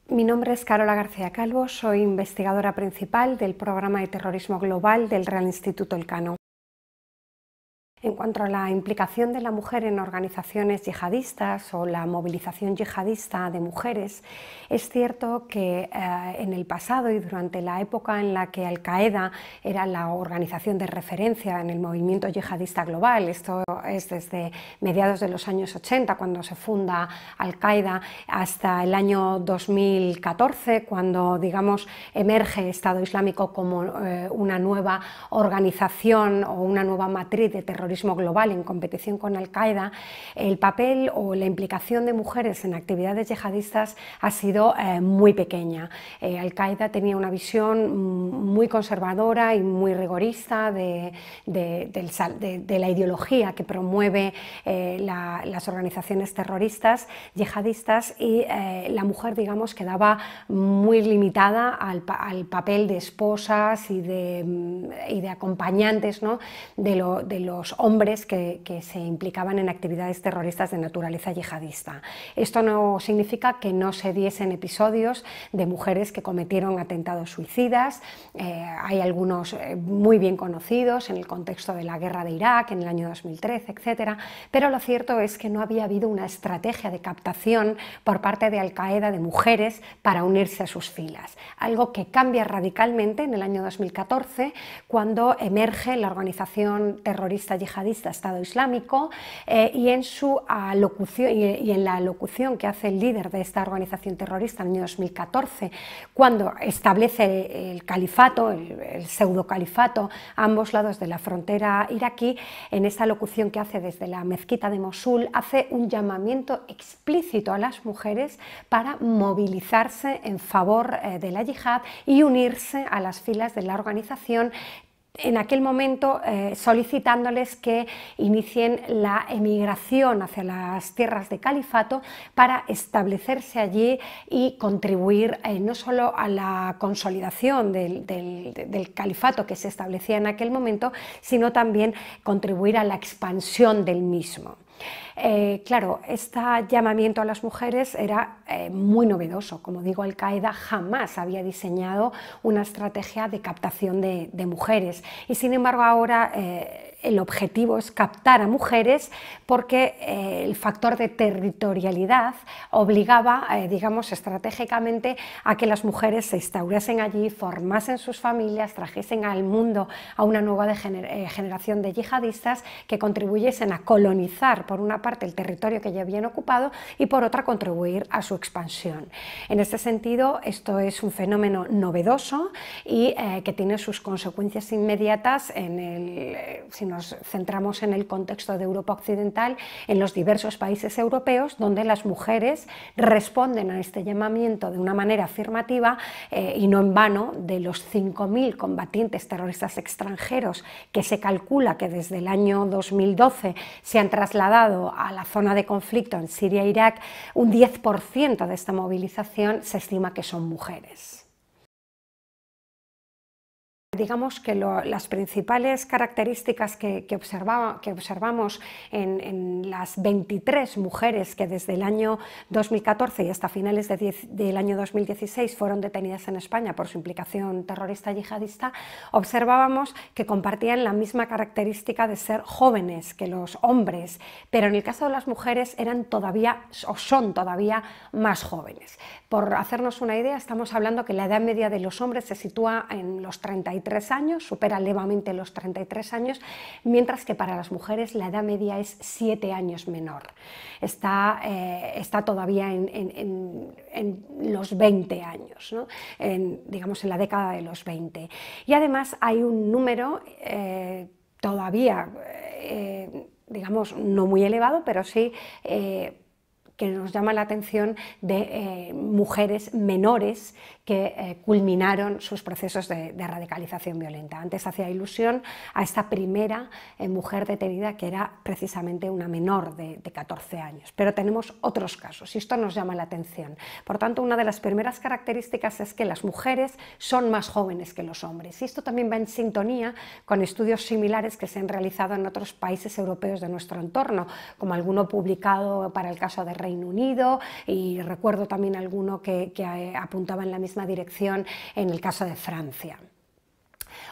Mi nombre es Carola García Calvo, soy investigadora principal del Programa de Terrorismo Global del Real Instituto Elcano. En cuanto a la implicación de la mujer en organizaciones yihadistas o la movilización yihadista de mujeres, es cierto que en el pasado y durante la época en la que Al-Qaeda era la organización de referencia en el movimiento yihadista global, esto es desde mediados de los años 80, cuando se funda Al-Qaeda, hasta el año 2014, cuando, digamos, emerge Estado Islámico como una nueva organización o una nueva matriz de terrorismo global en competición con Al-Qaeda, el papel o la implicación de mujeres en actividades yihadistas ha sido muy pequeña. Al-Qaeda tenía una visión muy conservadora y muy rigorista de la ideología que promueve las organizaciones terroristas yihadistas, y la mujer, digamos, quedaba muy limitada al papel de esposas y de acompañantes, ¿no?, de los hombres que se implicaban en actividades terroristas de naturaleza yihadista. Esto no significa que no se diesen episodios de mujeres que cometieron atentados suicidas. Hay algunos muy bien conocidos en el contexto de la guerra de Irak en el año 2013, etc. Pero lo cierto es que no había habido una estrategia de captación por parte de Al-Qaeda de mujeres para unirse a sus filas, algo que cambia radicalmente en el año 2014, cuando emerge la organización terrorista yihadista Estado Islámico, y en la alocución que hace el líder de esta organización terrorista en el año 2014, cuando establece el califato, el pseudo califato a ambos lados de la frontera iraquí, en esta alocución que hace desde la mezquita de Mosul, hace un llamamiento explícito a las mujeres para movilizarse en favor de la yihad y unirse a las filas de la organización, en aquel momento solicitándoles que inicien la emigración hacia las tierras de califato para establecerse allí y contribuir no solo a la consolidación del califato que se establecía en aquel momento, sino también contribuir a la expansión del mismo. Claro, este llamamiento a las mujeres era muy novedoso. Como digo, Al-Qaeda jamás había diseñado una estrategia de captación de mujeres, y sin embargo ahora el objetivo es captar a mujeres porque el factor de territorialidad obligaba, digamos, estratégicamente a que las mujeres se instaurasen allí, formasen sus familias, trajesen al mundo a una nueva generación de yihadistas que contribuyesen a colonizar, por una parte, el territorio que ya habían ocupado y por otra contribuir a su expansión. En este sentido, esto es un fenómeno novedoso y que tiene sus consecuencias inmediatas si nos centramos en el contexto de Europa Occidental, en los diversos países europeos, donde las mujeres responden a este llamamiento de una manera afirmativa, y no en vano. De los 5.000 combatientes terroristas extranjeros que se calcula que desde el año 2012 se han trasladado a la zona de conflicto en Siria e Irak, un 10% de esta movilización se estima que son mujeres. Digamos que las principales características que observamos en las 23 mujeres que desde el año 2014 y hasta finales del año 2016 fueron detenidas en España por su implicación terrorista yihadista, observábamos que compartían la misma característica de ser jóvenes que los hombres, pero en el caso de las mujeres eran todavía o son todavía más jóvenes. Por hacernos una idea, estamos hablando que la edad media de los hombres se sitúa en los 33 años, supera levemente los 33 años, mientras que para las mujeres la edad media es 7 años menor. Está todavía en los 20 años, ¿no?, digamos en la década de los 20. Y además hay un número todavía, digamos, no muy elevado, pero sí que nos llama la atención, de mujeres menores que culminaron sus procesos de radicalización violenta. Antes hacía ilusión a esta primera mujer detenida, que era precisamente una menor de 14 años, pero tenemos otros casos y esto nos llama la atención. Por tanto, una de las primeras características es que las mujeres son más jóvenes que los hombres, y esto también va en sintonía con estudios similares que se han realizado en otros países europeos de nuestro entorno, como alguno publicado para el caso de Reino Unido, y recuerdo también alguno que apuntaba en la misma dirección en el caso de Francia.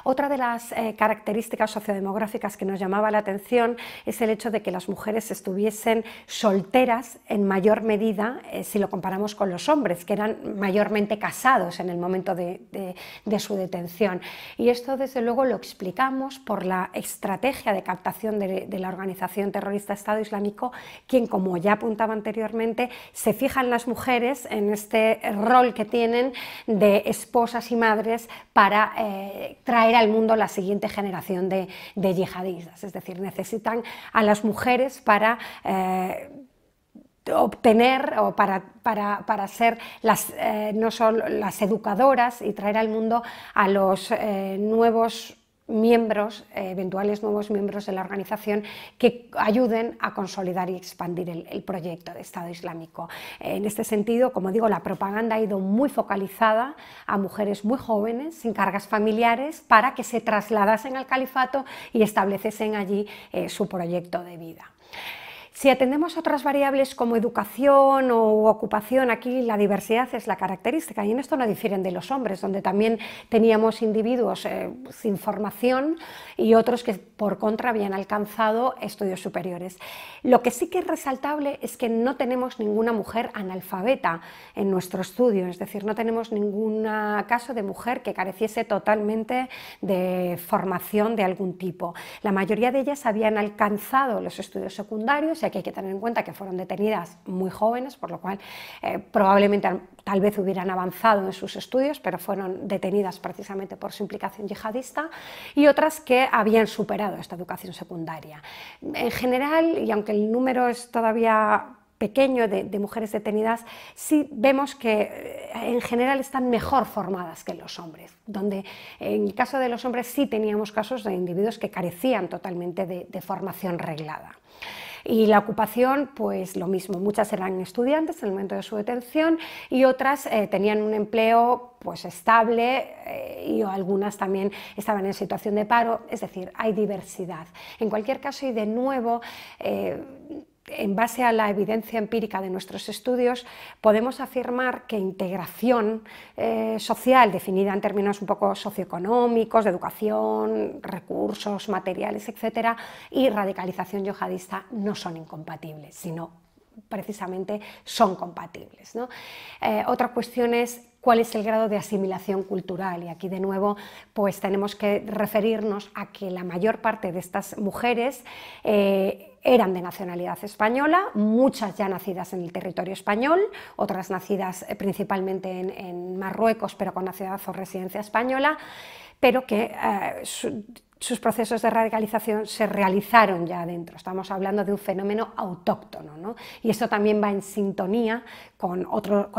Otra de las características sociodemográficas que nos llamaba la atención es el hecho de que las mujeres estuviesen solteras en mayor medida si lo comparamos con los hombres, que eran mayormente casados en el momento de su detención. Y esto desde luego lo explicamos por la estrategia de captación de la organización terrorista Estado Islámico, quien, como ya apuntaba anteriormente, se fija en las mujeres, en este rol que tienen de esposas y madres para traer al mundo la siguiente generación de yihadistas, es decir, necesitan a las mujeres para obtener o para ser no solo las educadoras y traer al mundo a los nuevos miembros, eventuales nuevos miembros de la organización que ayuden a consolidar y expandir el proyecto de Estado Islámico. En este sentido, como digo, la propaganda ha ido muy focalizada a mujeres muy jóvenes, sin cargas familiares, para que se trasladasen al califato y estableciesen allí su proyecto de vida. Si atendemos a otras variables como educación o ocupación, aquí la diversidad es la característica, y en esto no difieren de los hombres, donde también teníamos individuos sin formación y otros que por contra habían alcanzado estudios superiores. Lo que sí que es resaltable es que no tenemos ninguna mujer analfabeta en nuestro estudio, es decir, no tenemos ningún caso de mujer que careciese totalmente de formación de algún tipo. La mayoría de ellas habían alcanzado los estudios secundarios, y aquí hay que tener en cuenta que fueron detenidas muy jóvenes, por lo cual probablemente tal vez hubieran avanzado en sus estudios, pero fueron detenidas precisamente por su implicación yihadista, y otras que habían superado esta educación secundaria. En general, y aunque el número es todavía pequeño de mujeres detenidas, sí vemos que en general están mejor formadas que los hombres, donde en el caso de los hombres sí teníamos casos de individuos que carecían totalmente de formación reglada. Y la ocupación, pues lo mismo, muchas eran estudiantes en el momento de su detención y otras tenían un empleo pues estable y algunas también estaban en situación de paro, es decir, hay diversidad. En cualquier caso, y de nuevo, en base a la evidencia empírica de nuestros estudios, podemos afirmar que integración social, definida en términos un poco socioeconómicos, de educación, recursos, materiales, etcétera, y radicalización yihadista no son incompatibles, sino precisamente son compatibles, ¿no? Otra cuestión es cuál es el grado de asimilación cultural, y aquí de nuevo pues tenemos que referirnos a que la mayor parte de estas mujeres eran de nacionalidad española, muchas ya nacidas en el territorio español, otras nacidas principalmente en Marruecos, pero con nacionalidad o residencia española, pero que sus procesos de radicalización se realizaron ya adentro. Estamos hablando de un fenómeno autóctono, ¿no? Y esto también va en sintonía con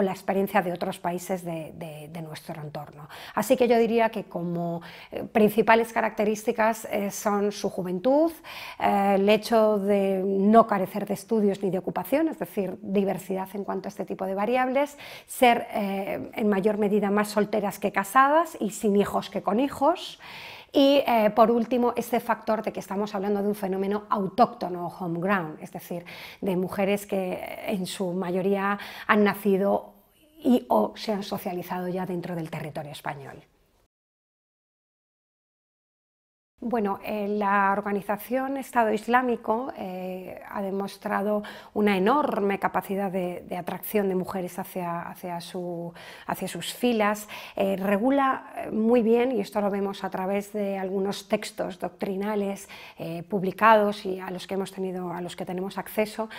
la experiencia de otros países de nuestro entorno. Así que yo diría que como principales características son su juventud, el hecho de no carecer de estudios ni de ocupación, es decir, diversidad en cuanto a este tipo de variables, ser en mayor medida más solteras que casadas y sin hijos que con hijos. Y por último, este factor de que estamos hablando de un fenómeno autóctono o homegrown, es decir, de mujeres que en su mayoría han nacido y o se han socializado ya dentro del territorio español. Bueno, la organización Estado Islámico ha demostrado una enorme capacidad de atracción de mujeres hacia sus filas, regula muy bien, y esto lo vemos a través de algunos textos doctrinales publicados y a los que tenemos acceso,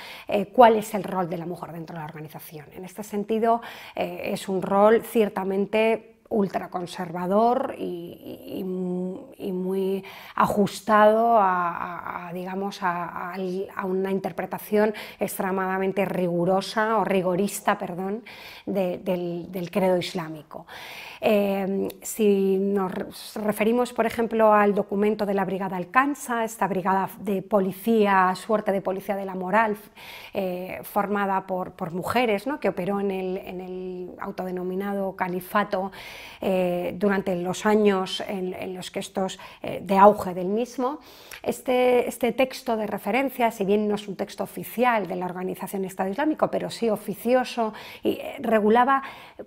cuál es el rol de la mujer dentro de la organización. En este sentido, es un rol ciertamente ultraconservador y muy ajustado digamos, a una interpretación extremadamente rigurosa o rigorista, perdón, del credo islámico. Si nos referimos, por ejemplo, al documento de la Brigada Alcanza, esta brigada de policía, suerte de policía de la moral, formada por mujeres, ¿no?, que operó en el autodenominado califato durante los años en los que estos de auge del mismo. Este texto de referencia, si bien no es un texto oficial de la organización Estado Islámico, pero sí oficioso, y regulaba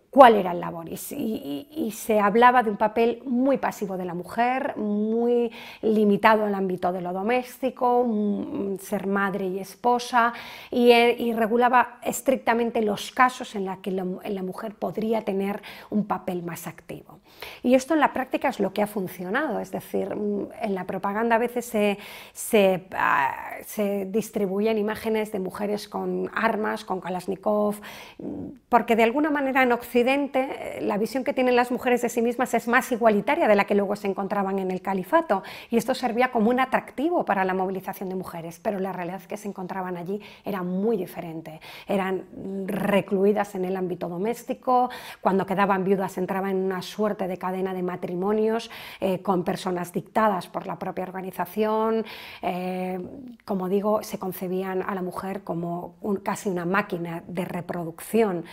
cuál era el laboris y se hablaba de un papel muy pasivo de la mujer, muy limitado al ámbito de lo doméstico, ser madre y esposa, y regulaba estrictamente los casos en los que la mujer podría tener un papel más activo. Y esto en la práctica es lo que ha funcionado, es decir, en la propaganda a veces se distribuyen imágenes de mujeres con armas, con Kalashnikov, porque de alguna manera en Occidente la visión que tienen las mujeres de sí mismas es más igualitaria de la que luego se encontraban en el califato, y esto servía como un atractivo para la movilización de mujeres, pero la realidad que se encontraban allí era muy diferente. Eran recluidas en el ámbito doméstico, cuando quedaban viudas entraban en una suerte de cadena de matrimonios con personas dictadas por la propia organización. Como digo, se concebían a la mujer como casi una máquina de reproducción,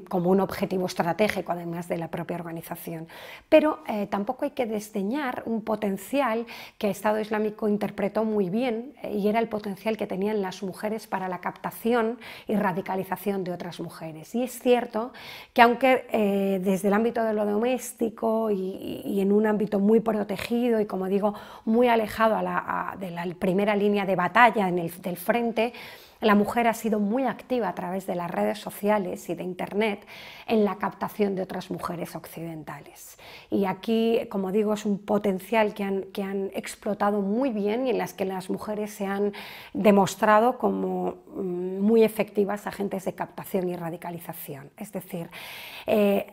como un objetivo estratégico además de la propia organización. Pero tampoco hay que desdeñar un potencial que el Estado Islámico interpretó muy bien, y era el potencial que tenían las mujeres para la captación y radicalización de otras mujeres. Y es cierto que aunque desde el ámbito de lo doméstico y en un ámbito muy protegido y, como digo, muy alejado de la primera línea de batalla del frente, la mujer ha sido muy activa a través de las redes sociales y de Internet en la captación de otras mujeres occidentales. Y aquí, como digo, es un potencial que han explotado muy bien y en las que las mujeres se han demostrado como muy efectivas agentes de captación y radicalización. Es decir,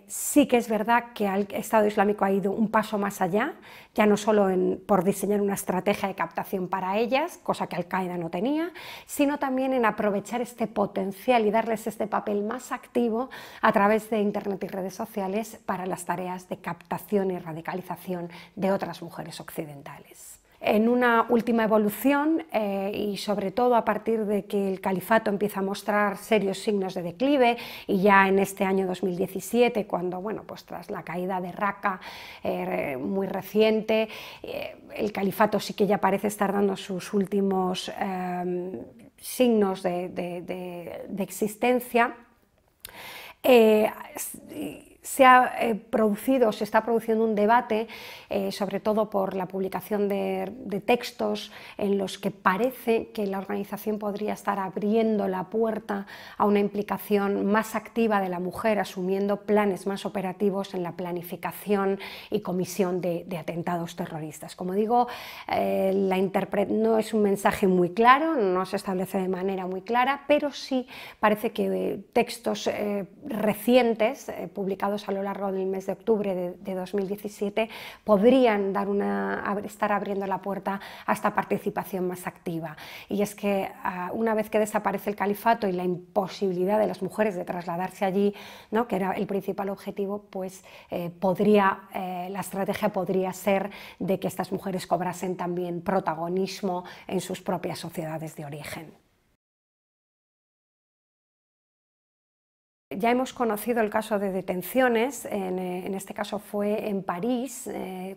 sí que es verdad que el Estado Islámico ha ido un paso más allá, ya no solo por diseñar una estrategia de captación para ellas, cosa que Al-Qaeda no tenía, sino también en aprovechar este potencial y darles este papel más activo a través de Internet y redes sociales para las tareas de captación y radicalización de otras mujeres occidentales. En una última evolución, y sobre todo a partir de que el califato empieza a mostrar serios signos de declive, y ya en este año 2017, cuando, bueno, pues tras la caída de Raqqa muy reciente, el califato sí que ya parece estar dando sus últimos signos de existencia, se está produciendo un debate, sobre todo por la publicación de textos en los que parece que la organización podría estar abriendo la puerta a una implicación más activa de la mujer, asumiendo planes más operativos en la planificación y comisión de atentados terroristas. Como digo, no es un mensaje muy claro, no se establece de manera muy clara, pero sí parece que textos recientes, publicados a lo largo del mes de octubre de 2017, podrían estar abriendo la puerta a esta participación más activa. Y es que una vez que desaparece el califato y la imposibilidad de las mujeres de trasladarse allí, ¿no?, que era el principal objetivo, pues la estrategia podría ser de que estas mujeres cobrasen también protagonismo en sus propias sociedades de origen. Ya hemos conocido el caso de detenciones, en este caso fue en París,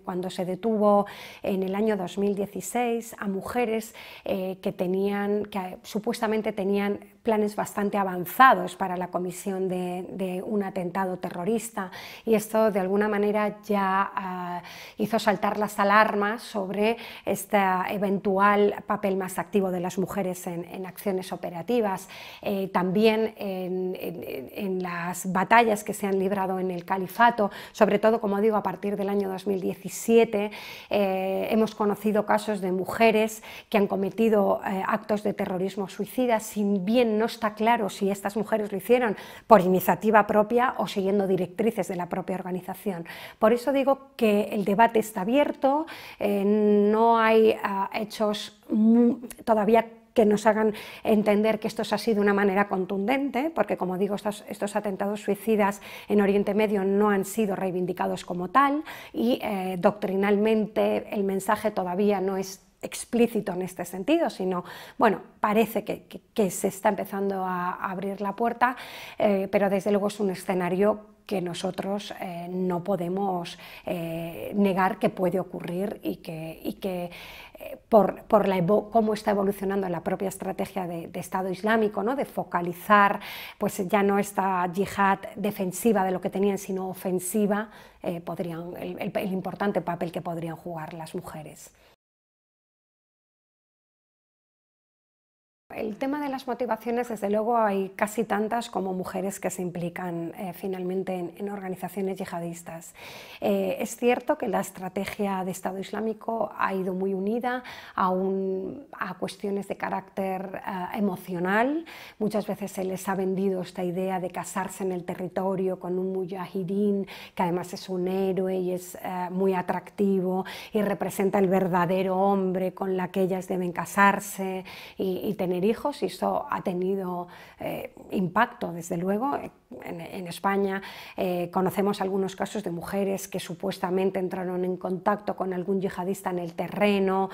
cuando se detuvo en el año 2016 a mujeres que supuestamente tenían planes bastante avanzados para la comisión de un atentado terrorista, y esto de alguna manera ya hizo saltar las alarmas sobre este eventual papel más activo de las mujeres en acciones operativas. También en las batallas que se han librado en el califato, sobre todo, como digo, a partir del año 2017, hemos conocido casos de mujeres que han cometido actos de terrorismo suicida, si bien no está claro si estas mujeres lo hicieron por iniciativa propia o siguiendo directrices de la propia organización. Por eso digo que el debate está abierto, no hay hechos todavía que nos hagan entender que esto es así de una manera contundente, porque, como digo, estos atentados suicidas en Oriente Medio no han sido reivindicados como tal, y doctrinalmente el mensaje todavía no es explícito en este sentido, sino, bueno, parece que se está empezando a abrir la puerta, pero desde luego es un escenario que nosotros no podemos negar que puede ocurrir y que por cómo está evolucionando la propia estrategia de Estado Islámico, ¿no? De focalizar pues ya no esta yihad defensiva de lo que tenían, sino ofensiva, el importante papel que podrían jugar las mujeres. El tema de las motivaciones, desde luego, hay casi tantas como mujeres que se implican finalmente en organizaciones yihadistas. Es cierto que la estrategia de Estado Islámico ha ido muy unida a cuestiones de carácter emocional. Muchas veces se les ha vendido esta idea de casarse en el territorio con un mujahidín, que además es un héroe y es muy atractivo y representa el verdadero hombre con la que ellas deben casarse y tener hijos, y esto ha tenido impacto, desde luego. En España conocemos algunos casos de mujeres que supuestamente entraron en contacto con algún yihadista en el terreno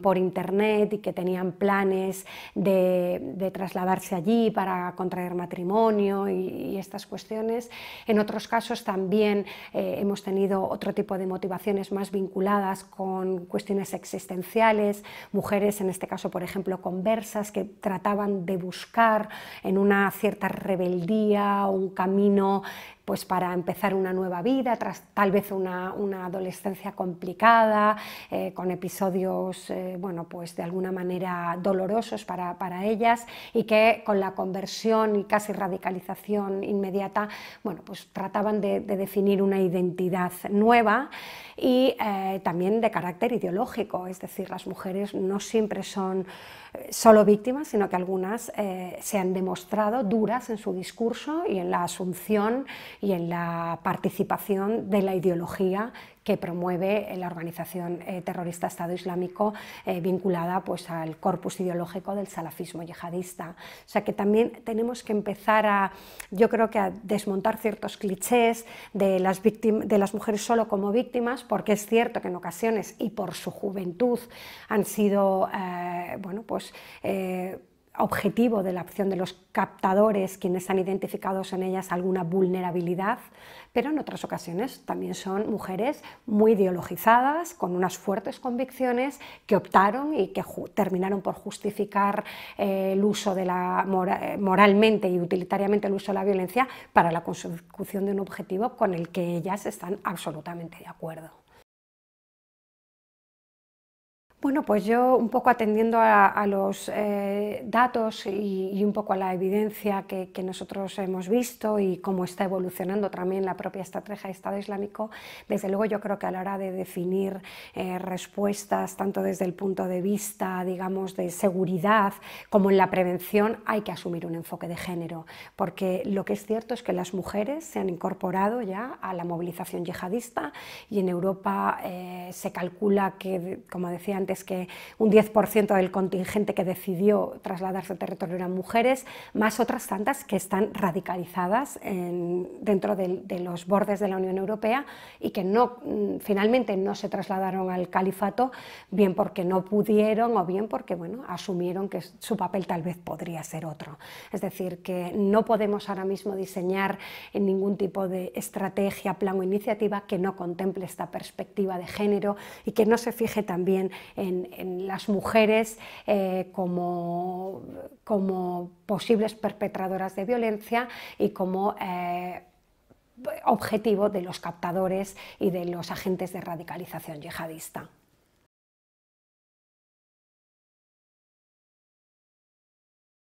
por internet y que tenían planes de trasladarse allí para contraer matrimonio y estas cuestiones. En otros casos también hemos tenido otro tipo de motivaciones más vinculadas con cuestiones existenciales, mujeres, en este caso por ejemplo conversas, que trataban de buscar en una cierta rebeldía un camino pues para empezar una nueva vida tras tal vez una adolescencia complicada, con episodios bueno, pues de alguna manera dolorosos para ellas, y que con la conversión y casi radicalización inmediata, bueno, pues trataban de definir una identidad nueva y también de carácter ideológico, es decir, las mujeres no siempre son solo víctimas, sino que algunas se han demostrado duras en su discurso y en la asunción y en la participación de la ideología que promueve la organización terrorista Estado Islámico, vinculada pues al corpus ideológico del salafismo yihadista. O sea que también tenemos que empezar yo creo que a desmontar ciertos clichés de las mujeres solo como víctimas, porque es cierto que en ocasiones y por su juventud han sido bueno, pues, objetivo de la acción de los captadores, quienes han identificado en ellas alguna vulnerabilidad, pero en otras ocasiones también son mujeres muy ideologizadas, con unas fuertes convicciones, que optaron y que terminaron por justificar el uso de moralmente y utilitariamente el uso de la violencia para la consecución de un objetivo con el que ellas están absolutamente de acuerdo. Bueno, pues yo un poco atendiendo a los datos y un poco a la evidencia que nosotros hemos visto y cómo está evolucionando también la propia estrategia de Estado Islámico, desde luego yo creo que a la hora de definir respuestas, tanto desde el punto de vista, digamos, de seguridad como en la prevención, hay que asumir un enfoque de género, porque lo que es cierto es que las mujeres se han incorporado ya a la movilización yihadista y en Europa se calcula que, como decía antes, que un 10% del contingente que decidió trasladarse al territorio eran mujeres, más otras tantas que están radicalizadas dentro de los bordes de la Unión Europea y que finalmente no se trasladaron al califato, bien porque no pudieron o bien porque bueno, asumieron que su papel tal vez podría ser otro. Es decir, que no podemos ahora mismo diseñar ningún tipo de estrategia, plan o iniciativa que no contemple esta perspectiva de género y que no se fije también en las mujeres como posibles perpetradoras de violencia y como objetivo de los captadores y de los agentes de radicalización yihadista.